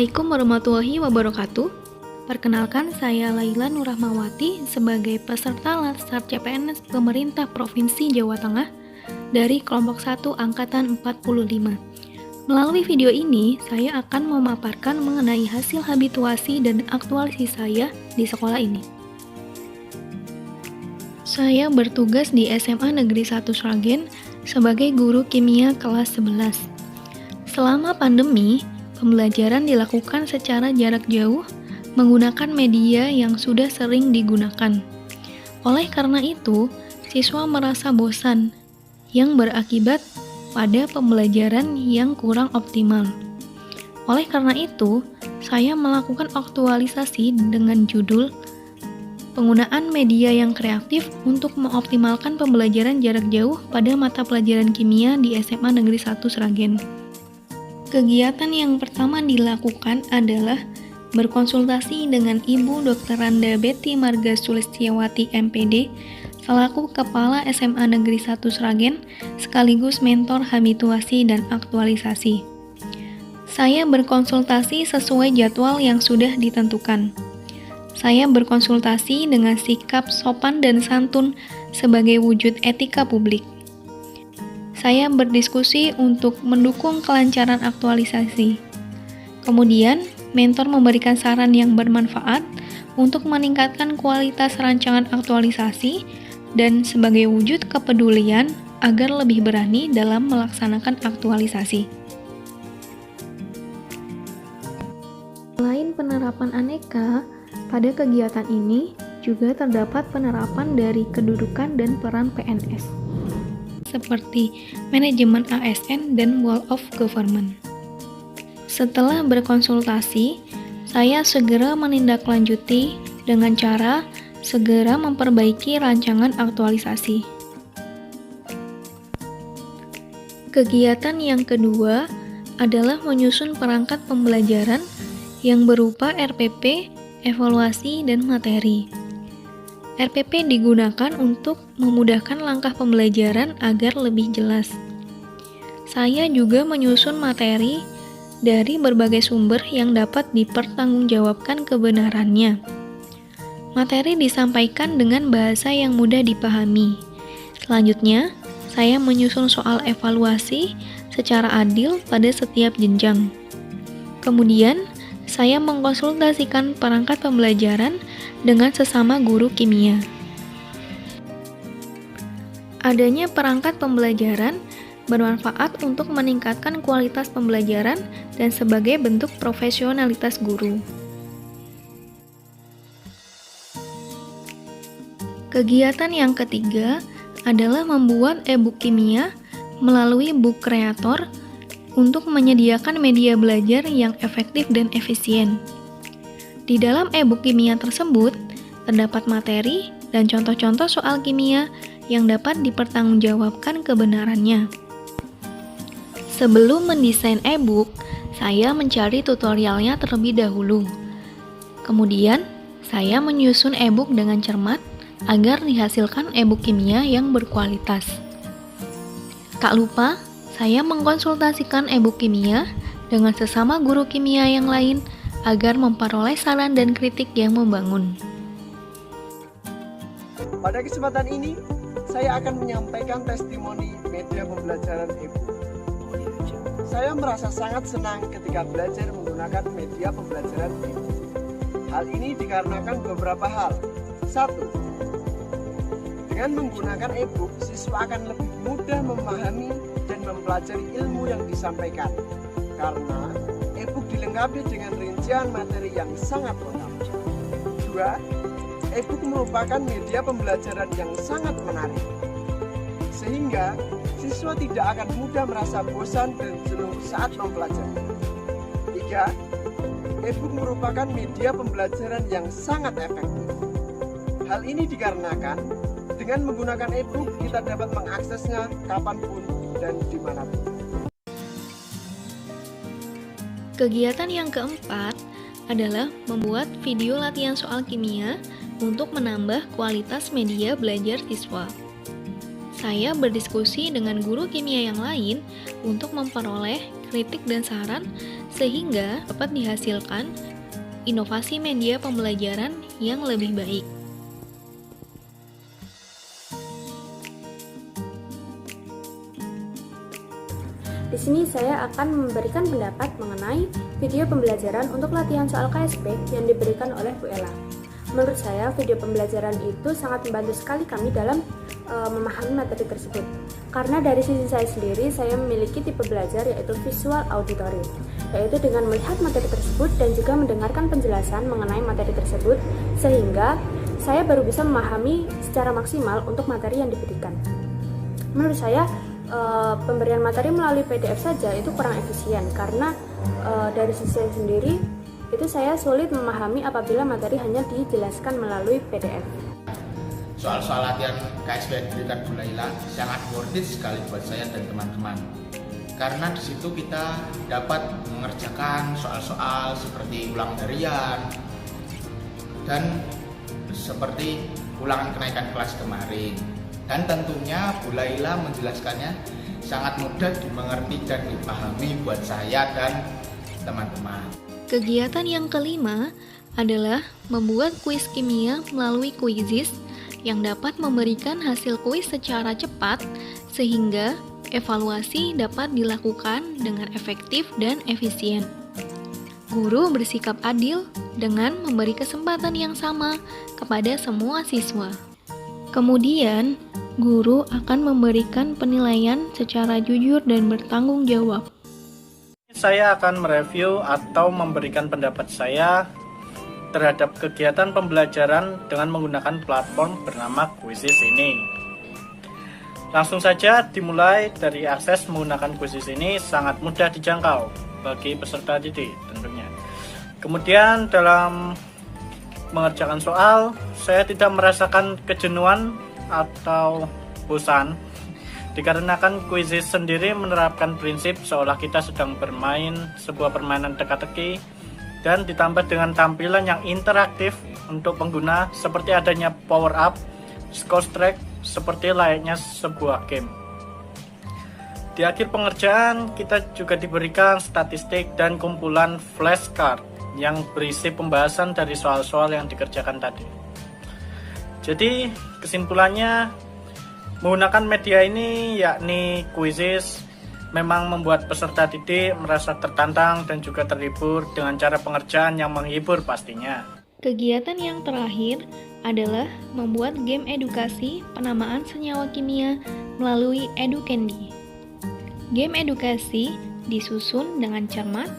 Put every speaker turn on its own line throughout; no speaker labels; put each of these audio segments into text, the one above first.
Assalamualaikum warahmatullahi wabarakatuh. Perkenalkan, saya Laila Nurrahmawati sebagai peserta Latsar CPNS Pemerintah Provinsi Jawa Tengah dari kelompok 1 Angkatan 45. Melalui video ini, saya akan memaparkan mengenai hasil habituasi dan aktualisasi saya di sekolah ini. Saya bertugas di SMA Negeri 1 Sragen sebagai guru kimia kelas 11. Selama pandemi, pembelajaran dilakukan secara jarak jauh menggunakan media yang sudah sering digunakan. Oleh karena itu, siswa merasa bosan, yang berakibat pada pembelajaran yang kurang optimal. Oleh karena itu, saya melakukan aktualisasi dengan judul Penggunaan Media yang Kreatif untuk Mengoptimalkan Pembelajaran Jarak Jauh pada Mata Pelajaran Kimia di SMA Negeri 1 Sragen. Kegiatan yang pertama dilakukan adalah berkonsultasi dengan Ibu Dr. Randa Betty Marga Sulistiawati MPD selaku Kepala SMA Negeri 1 Sragen sekaligus mentor habituasi dan aktualisasi. Saya berkonsultasi sesuai jadwal yang sudah ditentukan. Saya berkonsultasi dengan sikap sopan dan santun sebagai wujud etika publik. Saya berdiskusi untuk mendukung kelancaran aktualisasi. Kemudian, mentor memberikan saran yang bermanfaat untuk meningkatkan kualitas rancangan aktualisasi dan sebagai wujud kepedulian agar lebih berani dalam melaksanakan aktualisasi. Selain penerapan aneka, pada kegiatan ini juga terdapat penerapan dari kedudukan dan peran PNS, seperti manajemen ASN dan Wall of Government. Setelah berkonsultasi, saya segera menindaklanjuti dengan cara segera memperbaiki rancangan aktualisasi. Kegiatan yang kedua adalah menyusun perangkat pembelajaran yang berupa RPP, evaluasi, dan materi. RPP digunakan untuk memudahkan langkah pembelajaran agar lebih jelas. Saya juga menyusun materi dari berbagai sumber yang dapat dipertanggungjawabkan kebenarannya. Materi disampaikan dengan bahasa yang mudah dipahami. Selanjutnya, saya menyusun soal evaluasi secara adil pada setiap jenjang. Kemudian, saya mengkonsultasikan perangkat pembelajaran dengan sesama guru kimia. Adanya perangkat pembelajaran bermanfaat untuk meningkatkan kualitas pembelajaran dan sebagai bentuk profesionalitas guru. Kegiatan yang ketiga adalah membuat e-book kimia melalui book creator untuk menyediakan media belajar yang efektif dan efisien. Di dalam e-book kimia tersebut, terdapat materi dan contoh-contoh soal kimia yang dapat dipertanggungjawabkan kebenarannya. Sebelum mendesain e-book, saya mencari tutorialnya terlebih dahulu. Kemudian, saya menyusun e-book dengan cermat agar dihasilkan e-book kimia yang berkualitas. Tak lupa, saya mengkonsultasikan e-book kimia dengan sesama guru kimia yang lain agar memperoleh saran dan kritik yang membangun.
Pada kesempatan ini, saya akan menyampaikan testimoni media pembelajaran e-book. Saya merasa sangat senang ketika belajar menggunakan media pembelajaran e-book. Hal ini dikarenakan beberapa hal. 1. Dengan menggunakan e-book, siswa akan lebih mudah memahami dan mempelajari ilmu yang disampaikan. Karena e-book dilengkapi dengan rincian materi yang sangat lengkap. 2. E-book merupakan media pembelajaran yang sangat menarik. Sehingga siswa tidak akan mudah merasa bosan dan jenuh saat mempelajari. 3. E-book merupakan media pembelajaran yang sangat efektif. Hal ini dikarenakan dengan menggunakan e-book kita dapat mengaksesnya kapanpun dan dimanapun.
Kegiatan yang keempat adalah membuat video latihan soal kimia untuk menambah kualitas media belajar siswa. Saya berdiskusi dengan guru kimia yang lain untuk memperoleh kritik dan saran sehingga dapat dihasilkan inovasi media pembelajaran yang lebih baik.
Di sini saya akan memberikan pendapat mengenai video pembelajaran untuk latihan soal KSP yang diberikan oleh Bu Ella. Menurut saya, video pembelajaran itu sangat membantu sekali kami dalam memahami materi tersebut. Karena dari sisi saya sendiri, saya memiliki tipe belajar yaitu visual auditory, yaitu dengan melihat materi tersebut dan juga mendengarkan penjelasan mengenai materi tersebut, sehingga saya baru bisa memahami secara maksimal untuk materi yang diberikan. Menurut saya, pemberian materi melalui PDF saja itu kurang efisien, karena dari sisi saya sendiri, itu saya sulit memahami apabila materi hanya dijelaskan melalui PDF.
Soal-soal latihan KSP yang diberikan Bu Laila sangat worth it sekali buat saya dan teman-teman. Karena di situ kita dapat mengerjakan soal-soal seperti ulangan harian dan seperti ulangan kenaikan kelas kemarin. Dan tentunya Bu Laila menjelaskannya sangat mudah dimengerti dan dipahami buat saya dan teman-teman.
Kegiatan yang kelima adalah membuat kuis kimia melalui Quizizz yang dapat memberikan hasil kuis secara cepat sehingga evaluasi dapat dilakukan dengan efektif dan efisien. Guru bersikap adil dengan memberi kesempatan yang sama kepada semua siswa. Kemudian, guru akan memberikan penilaian secara jujur dan bertanggung jawab.
Saya akan mereview atau memberikan pendapat saya terhadap kegiatan pembelajaran dengan menggunakan platform bernama Quizizz ini. Langsung saja dimulai dari akses menggunakan Quizizz ini sangat mudah dijangkau bagi peserta didik tentunya. Kemudian dalam mengerjakan soal, saya tidak merasakan kejenuhan atau bosan dikarenakan Quizizz sendiri menerapkan prinsip seolah kita sedang bermain sebuah permainan teka-teki dan ditambah dengan tampilan yang interaktif untuk pengguna seperti adanya power up, score track seperti layaknya sebuah game. Di akhir pengerjaan kita juga diberikan statistik dan kumpulan flashcard yang berisi pembahasan dari soal-soal yang dikerjakan tadi. Jadi kesimpulannya, menggunakan media ini yakni Quizizz memang membuat peserta didik merasa tertantang dan juga terhibur dengan cara pengerjaan yang menghibur pastinya.
Kegiatan yang terakhir adalah membuat game edukasi penamaan senyawa kimia melalui EduCandy. Game edukasi disusun dengan cermat,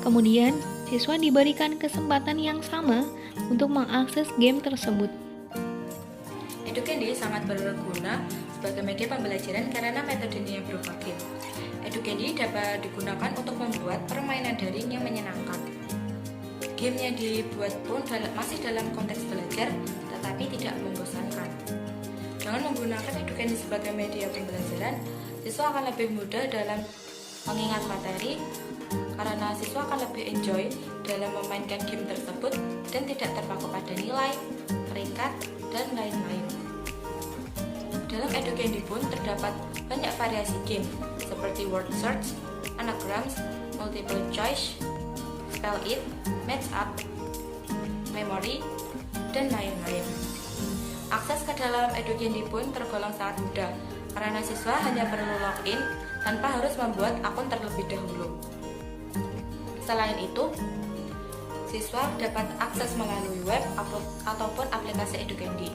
kemudian siswa diberikan kesempatan yang sama untuk mengakses game tersebut.
EduCandy sangat berguna sebagai media pembelajaran karena metodenya berupa game. EduCandy dapat digunakan untuk membuat permainan daring yang menyenangkan. Game yang dibuat pun masih dalam konteks belajar, tetapi tidak membosankan. Dengan menggunakan EduCandy sebagai media pembelajaran, siswa akan lebih mudah dalam mengingat materi, karena siswa akan lebih enjoy dalam memainkan game tersebut dan tidak terpaku pada nilai, peringkat, dan lain-lain. Dalam EduCandy pun terdapat banyak variasi game seperti word search, anagrams, multiple choice, spell it, match up, memory, dan lain-lain. Akses ke dalam EduCandy pun tergolong sangat mudah karena siswa hanya perlu login tanpa harus membuat akun terlebih dahulu. Selain itu, siswa dapat akses melalui web ataupun aplikasi EduCandy.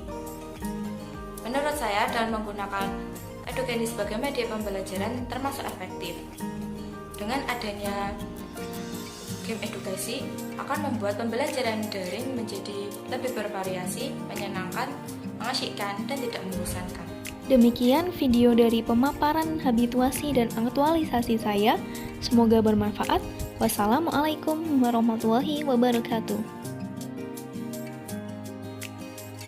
Menurut saya, dalam menggunakan EduCandy sebagai media pembelajaran termasuk efektif. Dengan adanya game edukasi akan membuat pembelajaran daring menjadi lebih bervariasi, menyenangkan, mengasyikkan, dan tidak membosankan.
Demikian video dari pemaparan habituasi dan aktualisasi saya. Semoga bermanfaat. Wassalamualaikum warahmatullahi wabarakatuh.